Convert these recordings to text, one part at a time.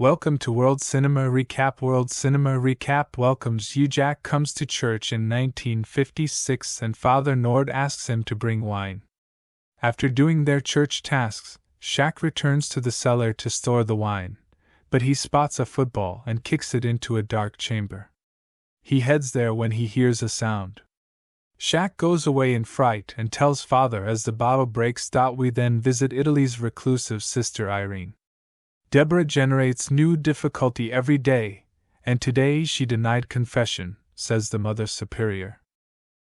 Welcome to World Cinema Recap. World Cinema Recap welcomes you. Jack comes to church in 1956 and Father Nord asks him to bring wine. After doing their church tasks, Shaq returns to the cellar to store the wine, but he spots a football and kicks it into a dark chamber. He heads there when he hears a sound. Shaq goes away in fright and tells Father as the bottle breaks. We then visit Italy's reclusive sister Irene. Deborah generates new difficulty every day, and today she denied confession, says the Mother Superior.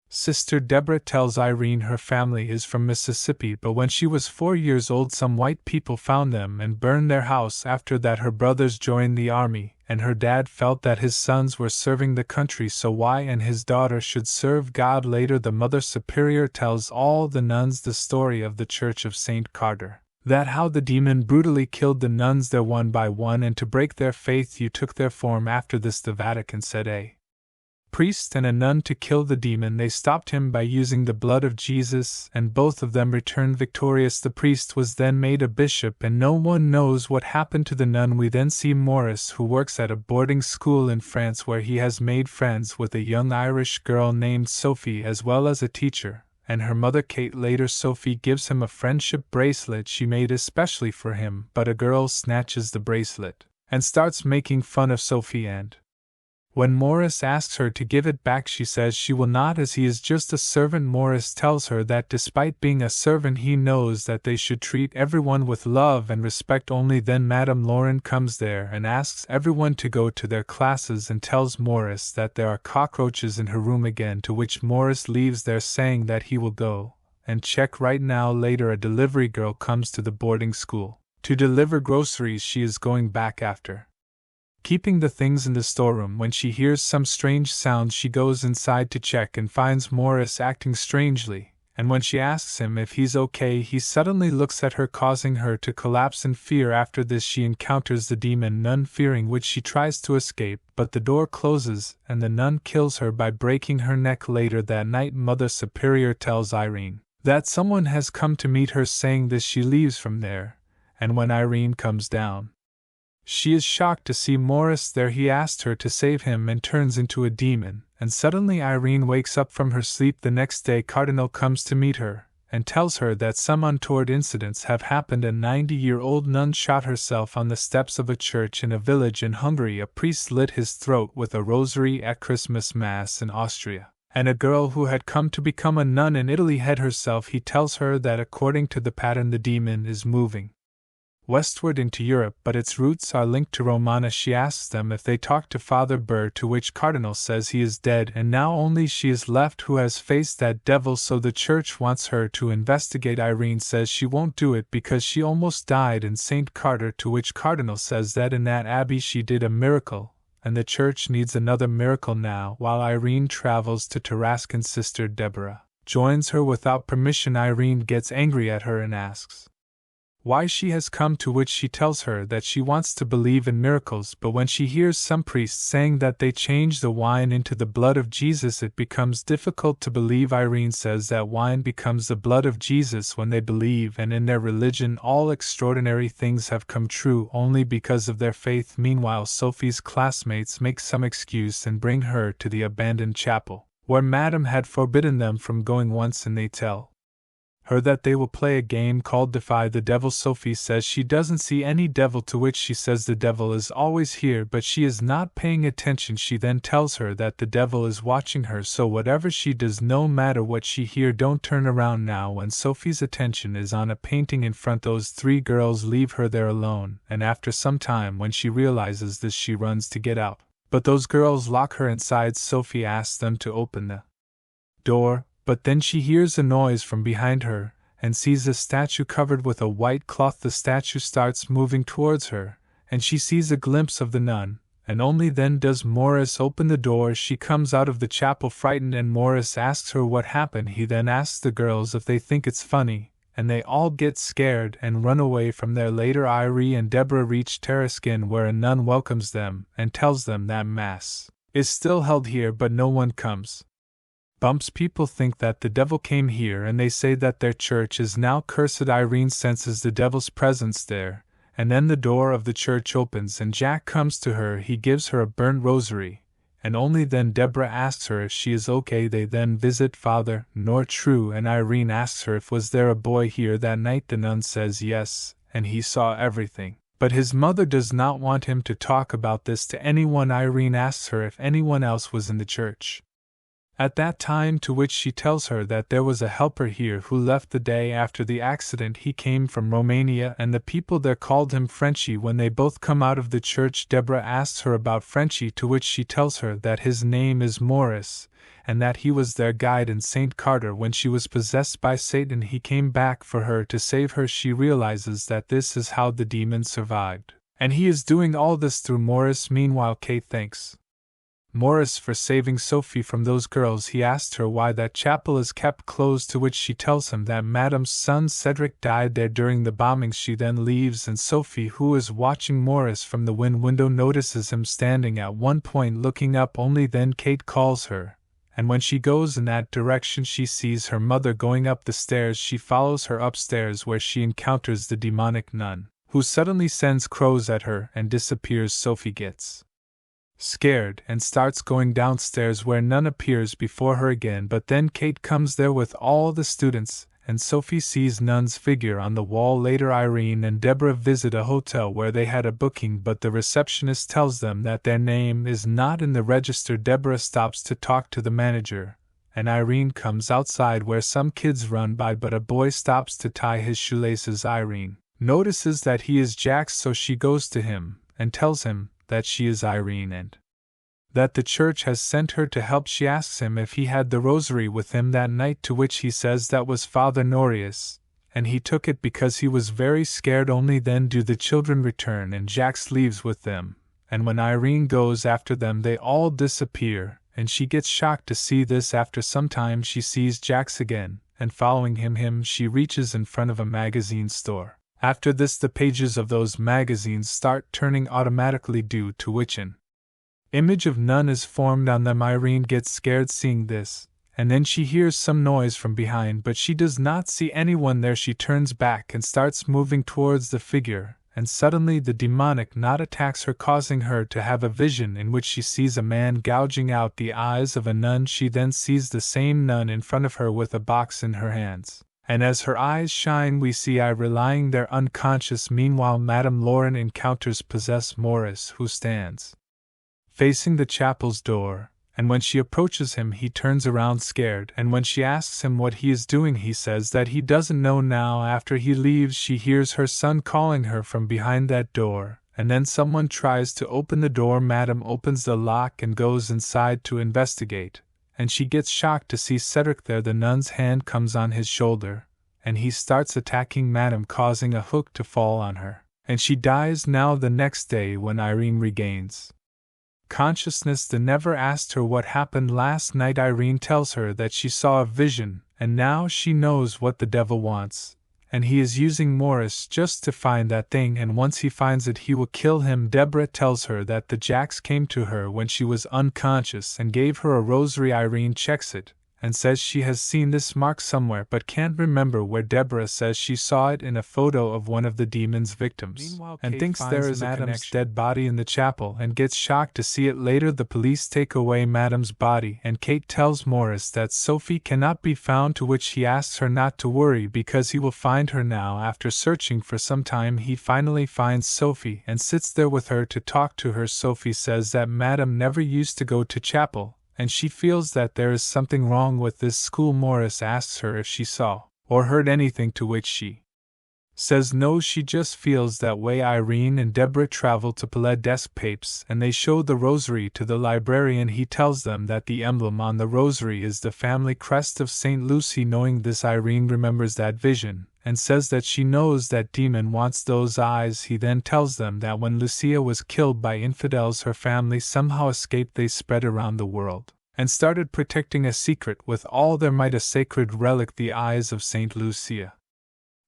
Sister Deborah tells Irene her family is from Mississippi, but when she was 4 years old some white people found them and burned their house. After that her brothers joined the army, and her dad felt that his sons were serving the country, so why and his daughter should serve God. Later the Mother Superior tells all the nuns the story of the Church of St. Carter. That how the demon brutally killed the nuns there one by one, and to break their faith you took their form. After this the Vatican set a priest and a nun to kill the demon. They stopped him by using the blood of Jesus, and both of them returned victorious. The priest was then made a bishop, and no one knows what happened to the nun. We then see Morris, who works at a boarding school in France, where he has made friends with a young Irish girl named Sophie, as well as a teacher, and her mother Kate. Later Sophie gives him a friendship bracelet she made especially for him, but a girl snatches the bracelet and starts making fun of Sophie, and when Morris asks her to give it back she says she will not, as he is just a servant. Morris tells her that despite being a servant he knows that they should treat everyone with love and respect only. Then Madame Lauren comes there and asks everyone to go to their classes and tells Morris that there are cockroaches in her room again, to which Morris leaves there saying that he will go and check right now. Later a delivery girl comes to the boarding school to deliver groceries. She is going back after keeping the things in the storeroom. When she hears some strange sounds she goes inside to check and finds Morris acting strangely, and when she asks him if he's okay he suddenly looks at her, causing her to collapse in fear. After this she encounters the demon nun, fearing which she tries to escape, but the door closes and the nun kills her by breaking her neck. Later that night Mother Superior tells Irene that someone has come to meet her. Saying this she leaves from there, and when Irene comes down she is shocked to see Morris there. He asked her to save him and turns into a demon, and suddenly Irene wakes up from her sleep. The next day Cardinal comes to meet her, and tells her that some untoward incidents have happened. A 90-year-old nun shot herself on the steps of a church in a village in Hungary. A priest slit his throat with a rosary at Christmas Mass in Austria, and a girl who had come to become a nun in Italy had herself. He tells her that according to the pattern the demon is moving westward into Europe, but its roots are linked to Romana. She asks them if they talked to Father Burr, to which Cardinal says he is dead and now only she is left who has faced that devil, so the church wants her to investigate. Irene says she won't do it because she almost died in St. Carter, to which Cardinal says that in that abbey she did a miracle, and the church needs another miracle now. While Irene travels to Tarascon, Sister Deborah joins her without permission. Irene gets angry at her and asks why she has come, to which she tells her that she wants to believe in miracles, but when she hears some priests saying that they change the wine into the blood of Jesus it becomes difficult to believe. Irene says that wine becomes the blood of Jesus when they believe, and in their religion all extraordinary things have come true only because of their faith. Meanwhile Sophie's classmates make some excuse and bring her to the abandoned chapel, where Madame had forbidden them from going once, and they tell her that they will play a game called Defy the Devil. Sophie says she doesn't see any devil, to which she says the devil is always here, but she is not paying attention. She then tells her that the devil is watching her, so whatever she does, no matter what she hear, don't turn around. Now when Sophie's attention is on a painting in front, those three girls leave her there alone, and after some time when she realizes this she runs to get out, but those girls lock her inside. Sophie asks them to open the door, but then she hears a noise from behind her, and sees a statue covered with a white cloth. The statue starts moving towards her, and she sees a glimpse of the nun, and only then does Morris open the door. She comes out of the chapel frightened, and Morris asks her what happened. He then asks the girls if they think it's funny, and they all get scared and run away from there. Later Irene and Deborah reach Tarascon, where a nun welcomes them and tells them that Mass is still held here but no one comes. Bumps people think that the devil came here, and they say that their church is now cursed. Irene senses the devil's presence there, And then the door of the church opens and Jack comes to her. He gives her a burnt rosary, and only then Deborah asks her if she is okay. They then visit Father True, and Irene asks her if was there a boy here that night. The nun says yes, and he saw everything. But his mother does not want him to talk about this to anyone. Irene asks her if anyone else was in the church at that time, to which she tells her that there was a helper here who left the day after the accident. He came from Romania and the people there called him Frenchy. When they both come out of the church, Deborah asks her about Frenchy, to which she tells her that his name is Morris, and that he was their guide in St. Carter when she was possessed by Satan. He came back for her to save her. She realizes that this is how the demon survived, and he is doing all this through Morris. Meanwhile, Kate thanks Morris for saving Sophie from those girls. He asked her why that chapel is kept closed, to which she tells him that Madame's son Cedric died there during the bombings. She then leaves, and Sophie, who is watching Morris from the window, notices him standing at one point looking up. Only then Kate calls her, and when she goes in that direction she sees her mother going up the stairs. She follows her upstairs, where she encounters the demonic nun, who suddenly sends crows at her and disappears. Sophie gets scared and starts going downstairs, where none appears before her again. But then Kate comes there with all the students, and Sophie sees Nun's figure on the wall. Later, Irene and Deborah visit a hotel where they had a booking, but the receptionist tells them that their name is not in the register. Deborah stops to talk to the manager, and Irene comes outside where some kids run by, but a boy stops to tie his shoelaces. Irene notices that he is Jack's, so she goes to him and tells him that she is Irene and that the church has sent her to help. She asks him if he had the rosary with him that night, to which he says that was Father Norius, and he took it because he was very scared. Only then do the children return and Jax leaves with them, and when Irene goes after them they all disappear, and she gets shocked to see this. After some time she sees Jax again, and following him she reaches in front of a magazine store. After this the pages of those magazines start turning automatically, due to which an image of Nun is formed on them. Irene gets scared seeing this, and then she hears some noise from behind, but she does not see anyone there. She turns back and starts moving towards the figure, and suddenly the demonic knot attacks her, causing her to have a vision in which she sees a man gouging out the eyes of a nun. She then sees the same nun in front of her with a box in her hands, and as her eyes shine we see Irene lying there unconscious. Meanwhile, Madame Lauren encounters possessed Morris, who stands facing the chapel's door, and when she approaches him he turns around scared, and when she asks him what he is doing he says that he doesn't know now. After he leaves she hears her son calling her from behind that door, and then someone tries to open the door. Madame opens the lock and goes inside to investigate, and she gets shocked to see Cedric there. The nun's hand comes on his shoulder, and he starts attacking Madame, causing a hook to fall on her, and she dies. Now the next day, when Irene regains consciousness, the Never asked her what happened last night. Irene tells her that she saw a vision, and now she knows what the devil wants, and he is using Morris just to find that thing, and once he finds it he will kill him. Deborah tells her that the Jax came to her when she was unconscious and gave her a rosary. Irene checks it, and says she has seen this mark somewhere but can't remember where. Deborah says she saw it in a photo of one of the demon's victims, and thinks there is Madame's dead body in the chapel and gets shocked to see it. Later the police take away Madame's body, and Kate tells Morris that Sophie cannot be found, to which he asks her not to worry because he will find her now. After searching for some time he finally finds Sophie and sits there with her to talk to her. Sophie says that Madame never used to go to chapel, and she feels that there is something wrong with this school. Morris asks her if she saw or heard anything, to which she says no, she just feels that way. Irene and Deborah travel to Palais des Papes, and they show the rosary to the librarian. He tells them that the emblem on the rosary is the family crest of St. Lucy. Knowing this, Irene remembers that vision, and says that she knows that demon wants those eyes. He then tells them that when Lucia was killed by infidels her family somehow escaped. They spread around the world, and started protecting a secret with all their might, a sacred relic, the eyes of St. Lucia.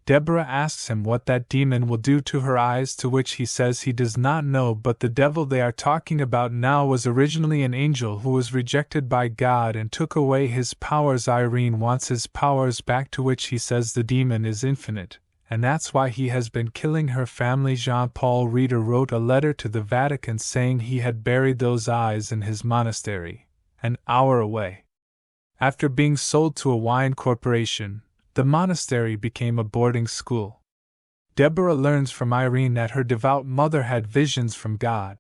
Deborah asks him what that demon will do to her eyes, to which he says he does not know, but the devil they are talking about now was originally an angel who was rejected by God and took away his powers. Irene wants his powers back, to which he says the demon is infinite, and that's why he has been killing her family. Jean-Paul Ritter wrote a letter to the Vatican saying he had buried those eyes in his monastery, an hour away. After being sold to a wine corporation, the monastery became a boarding school. Deborah learns from Irene that her devout mother had visions from God.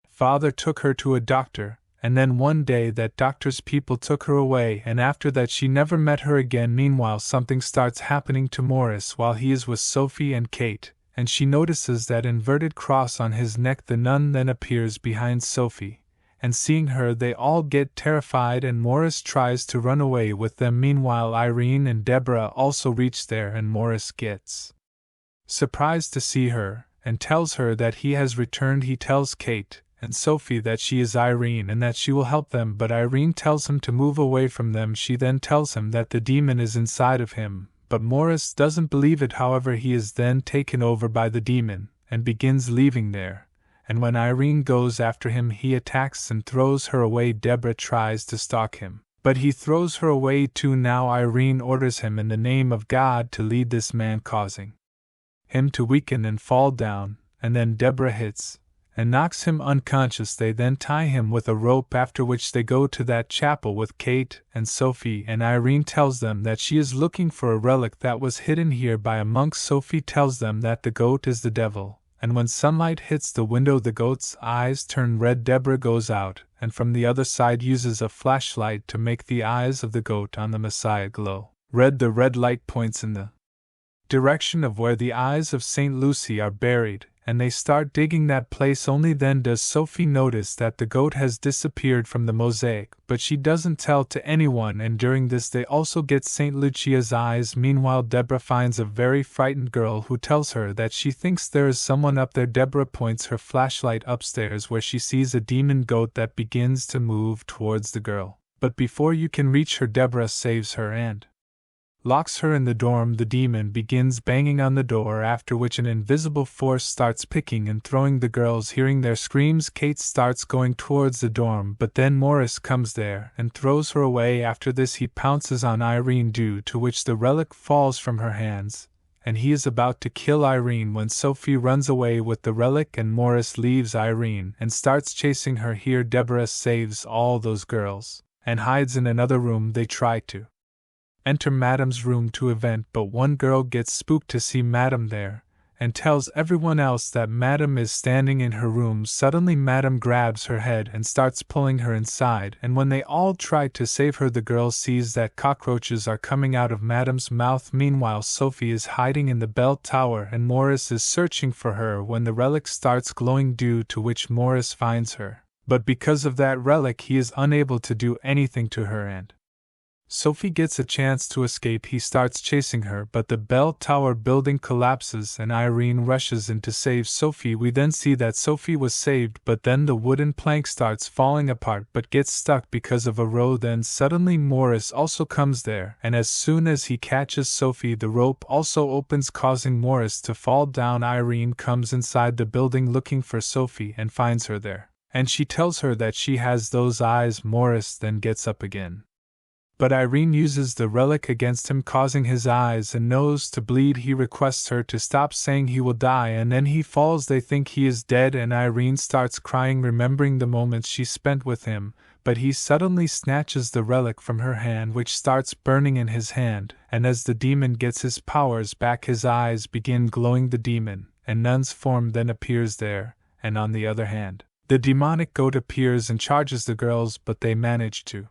Father took her to a doctor, and then one day that doctor's people took her away, and after that she never met her again. Meanwhile, something starts happening to Morris while he is with Sophie and Kate, and she notices that inverted cross on his neck. The nun then appears behind Sophie, and seeing her they all get terrified and Morris tries to run away with them. Meanwhile, Irene and Deborah also reach there, and Morris gets surprised to see her, and tells her that he has returned. He tells Kate and Sophie that she is Irene and that she will help them, but Irene tells him to move away from them. She then tells him that the demon is inside of him, but Morris doesn't believe it. However, he is then taken over by the demon, and begins leaving there, and when Irene goes after him he attacks and throws her away. Deborah tries to stalk him, but he throws her away too. Now Irene orders him in the name of God to lead this man, causing him to weaken and fall down, and then Deborah hits and knocks him unconscious. They then tie him with a rope, after which they go to that chapel with Kate and Sophie, and Irene tells them that she is looking for a relic that was hidden here by a monk. Sophie tells them that the goat is the devil, and when sunlight hits the window the goat's eyes turn red. Deborah goes out, and from the other side uses a flashlight to make the eyes of the goat on the Messiah glow red. The red light points in the direction of where the eyes of St. Lucy are buried, and they start digging that place. Only then does Sophie notice that the goat has disappeared from the mosaic, but she doesn't tell to anyone, and during this they also get St. Lucia's eyes. Meanwhile, Deborah finds a very frightened girl who tells her that she thinks there is someone up there. Deborah points her flashlight upstairs where she sees a demon goat that begins to move towards the girl, but before you can reach her, Deborah saves her and locks her in the dorm. The demon begins banging on the door, after which an invisible force starts picking and throwing the girls. Hearing their screams, Kate starts going towards the dorm, but then Morris comes there and throws her away. After this he pounces on Irene, due to which the relic falls from her hands, and he is about to kill Irene when Sophie runs away with the relic, and Morris leaves Irene and starts chasing her. Here Deborah saves all those girls and hides in another room. They try to enter Madame's room to event, but one girl gets spooked to see Madame there, and tells everyone else that Madame is standing in her room. Suddenly Madame grabs her head and starts pulling her inside, and when they all try to save her, the girl sees that cockroaches are coming out of Madame's mouth. Meanwhile, Sophie is hiding in the bell tower, and Morris is searching for her when the relic starts glowing, due to which Morris finds her, but because of that relic he is unable to do anything to her, and Sophie gets a chance to escape. He starts chasing her, but the bell tower building collapses and Irene rushes in to save Sophie. We then see that Sophie was saved, but then the wooden plank starts falling apart but gets stuck because of a row. Then suddenly Morris also comes there, and as soon as he catches Sophie, the rope also opens, causing Morris to fall down. Irene comes inside the building looking for Sophie and finds her there, and she tells her that she has those eyes. Morris then gets up again, but Irene uses the relic against him, causing his eyes and nose to bleed. He requests her to stop, saying he will die, and then he falls. They think he is dead, and Irene starts crying, remembering the moments she spent with him, but he suddenly snatches the relic from her hand, which starts burning in his hand, and as the demon gets his powers back, his eyes begin glowing. The demon and nun's form then appears there, and on the other hand, the demonic goat appears and charges the girls, but they manage to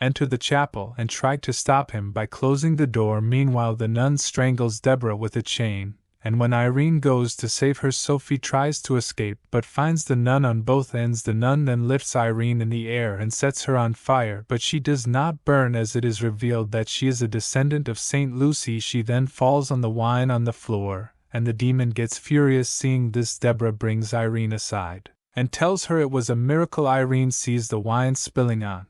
enter the chapel and try to stop him by closing the door. Meanwhile, the nun strangles Deborah with a chain, and when Irene goes to save her, Sophie tries to escape but finds the nun on both ends. The nun then lifts Irene in the air and sets her on fire, but she does not burn, as it is revealed that she is a descendant of St. Lucy. She then falls on the wine on the floor, and the demon gets furious. Seeing this, Deborah brings Irene aside and tells her it was a miracle. Irene sees the wine spilling on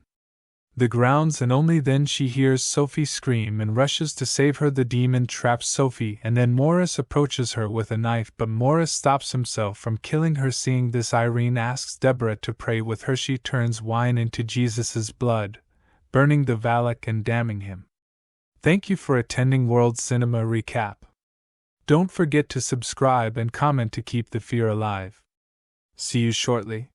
the grounds, and only then she hears Sophie scream and rushes to save her. The demon traps Sophie, and then Morris approaches her with a knife, but Morris stops himself from killing her. Seeing this, Irene asks Deborah to pray with her. She turns wine into Jesus' blood, burning the Valak and damning him. Thank you for attending World Cinema Recap. Don't forget to subscribe and comment to keep the fear alive. See you shortly.